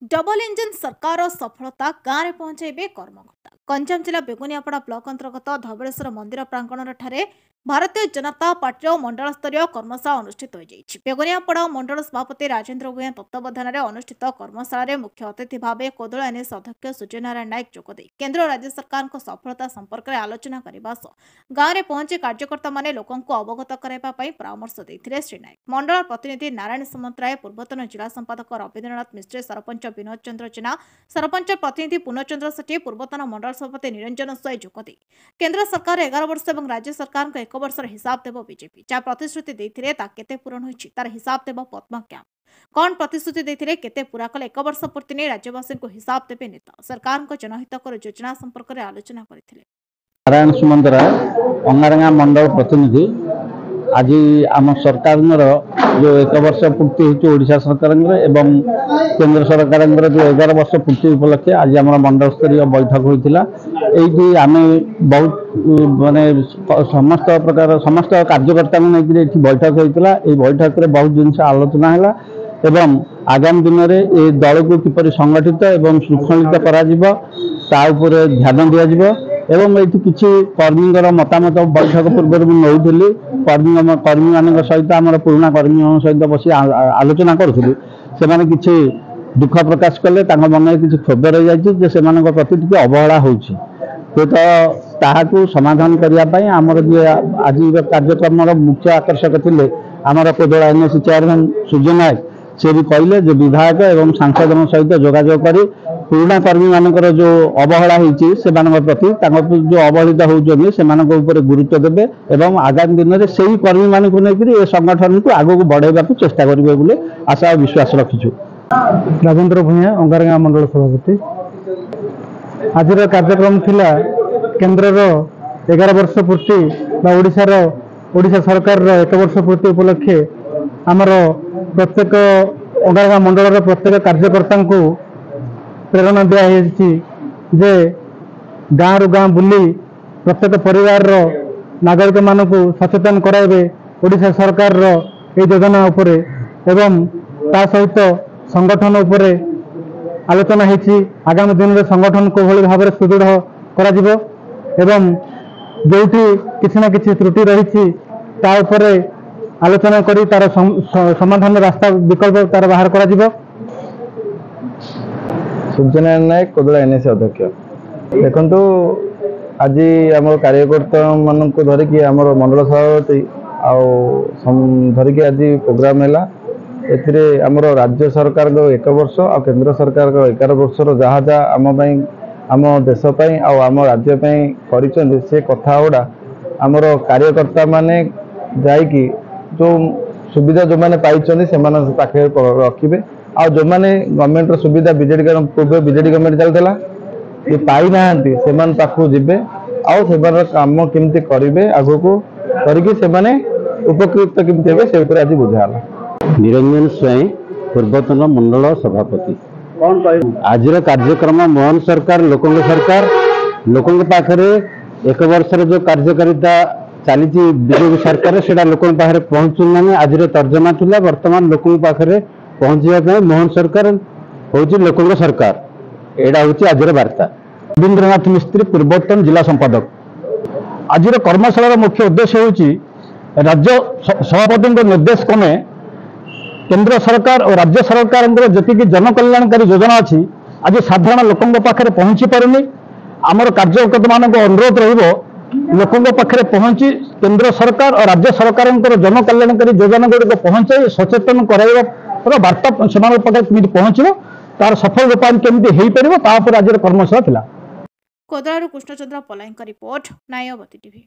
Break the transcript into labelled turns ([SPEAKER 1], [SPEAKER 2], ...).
[SPEAKER 1] Double engine सरकार सफलता गाँव में पहुंचे कर्मकर्ता गंजाम जिला बेगुनियापड़ा ब्लॉक अंतर्गत धवलेश्वर मंदिर प्रांगण ठारे भारतीय जनता पार्टी मंडल स्तरीय कर्मशाला अनुष्ठित हो बेगुनियापड़ा मंडल सभापति राजेन्द्र भूया तत्वावधान में अनुष्ठित कर्मशाला मुख्य अतिथि भाव कोदल एनएस अध्यक्ष सूर्यनारायण नायक जोगदे केन्द्र और राज्य सरकार सफलता संपर्क में आलोचना करने गाँव में पहुंची कार्यकर्ता माने लोकों अवगत करने परामर्श देते श्री नायक मंडल प्रतिनिधि नारायण सामंतराय पूर्वतन जिला संपादक रवीन्द्रनाथ मिश्रे सरपंच विनोद चंद्र जेना सरपंच प्रतिनिधि पूर्णचंद्र सेठी पूर्वतन मंडल सभापति निरंजन स्वय जोगदे केन्द्र सरकार 11 वर्ष और राज्य सरकार को 1 वर्षर हिसाब देव बीजेपी जहाँ प्रतिश्रुति देते केते पूरण होइछि तार हिसाब देव पद्मा कैंप कौन प्रतिश्रुति देते केते पूरा कले 1 वर्ष पूर्ति नहीं राज्यवासी को हिसाब देवे नेता सरकार को जनहितकर योजना संपर्क में आलोचना करथिले।
[SPEAKER 2] नारायण सुमंतराय अंगारंगा मंडल प्रतिनिधि आज आम सरकार जो 1 वर्ष पूर्ति होगा सरकार एवं केंद्र सरकार जो 11 वर्ष पूर्ति उपलक्षे आज आम मंडल स्तरीय बैठक होता ये आम बहुत माने समस्त प्रकार समस्त कार्यकर्ता नहीं बैठक होता है। बैठक में बहुत जिन आलोचना है एवं आगामी दिन में ये दल को किपर संगठित एवं शृंखलित कर ध्यान दिया एवं ये किसी कर्मी मतामत बैठक पूर्व नौली कर्मी मान सहित आम पुराणा कर्मी सहित बस आलोचना करूँ से किसी दुख प्रकाश कले मन में किसी क्षोभ रही से प्रति टी अवहेला हो समाधान करने आमर जी आज कार्यक्रम मुख्य आकर्षक थे आमर कोदला एनएसी चेयरमैन सूर्य नायक से भी कहले जो विधायक एवं सांसद सहित जोगाजोग कर पुराणा कर्मी मानकर जो अवहेला होती प्रति जो अवहेलित होती से गुरुत्व देवे एवं आगामी दिन में से कर्मी मान नहीं संगठन को आगक बढ़ावा चेष्टा करेंगे आशा और विश्वास रखीचु।
[SPEAKER 3] राजेन्द्र भूया अंगारंगा मंडल सभापति आज कार्यक्रम थिला केन्द्र 11 वर्ष पूर्ति ओडिशा सरकार 1 वर्ष पूर्ति उपलक्षे आमर प्रत्येक अंगारंगा मंडल प्रत्येक कार्यकर्ता को प्रेरणा दिखाई जे गाँव रु गाँ बुली प्रत्येक परिवार नागरिक मान को सचेतन कराइबे ओडिशा सरकार ये योजना उपरे एवं ता सहित संगठन उपरे आलोचना होती आगामी दिन में संगठन को भली भाव सुदृढ़ करा एवं जोटी किसी न किसी त्रुटि रही आलोचना करी तार समाधान रास्ता विकल्प तार बाहर करा जिवो।
[SPEAKER 4] सूर्यनारायण नायक कोदला एनएसी अध्यक्ष देखु आज आम कार्यकर्ता मान को धरिकी आम मंडल सभापति धरिकी आज प्रोग्राम है एमर राज्य सरकार 1 वर्ष और केंद्र सरकार 11 वर्षर जहाँ जहाँ आम देशपाई आम राज्य कर से कथा गुड़ा आमर कार्यकर्ता माने जाइकी जो सुविधा जो मैंने पाई से पाखे रखिए आ जो मैंने गवर्नमेंट सुविधा बीजेडी पूर्व बीजेडी गवर्नमेंट चलता ये पाई ना से पाखु जीवे आर कम केमती करेंगे आग को करके उपकृत केमती हे से आज बुझाला।
[SPEAKER 2] निरंजन स्वयं पूर्वतन मंडल सभापति आज कार्यक्रम मोहन सरकार लोकों पाखे 1 वर्ष जो कार्यकारिता चली बीजेपी सरकार से लोक पाखे पहुँचुना आज तर्जमा था बर्तमान लोकों पाखे पहुँचापी मोहन सरकार हूँ लोकों सरकार यहाँ हूँ आज वार्ता। रवीन्द्रनाथ मिस्त्री पूर्वतन जिला संपादक आज कर्मशाला मुख्य उद्देश्य हूँ राज्य सभापति निर्देश क्रमे केंद्र सरकार और राज्य सरकार जी जनकल्याणकारी योजना अच्छी आज साधारण लोकों पाखे पहुँची पारुनी आमर कार्यकर्ता मान अनुरोध रोकों पाखे पहुँची केंद्र सरकार और राज्य सरकार जनकल्याणकारी योजना गुड़िक पहुँचाई सचेतन कराइबार वार्ता से पहुँचो तार सफल रूपायन केमती हो पार आज कर्मशाला।
[SPEAKER 1] कोदलारू कृष्णचंद्र पलाईंका रिपोर्ट नायवती टीवी।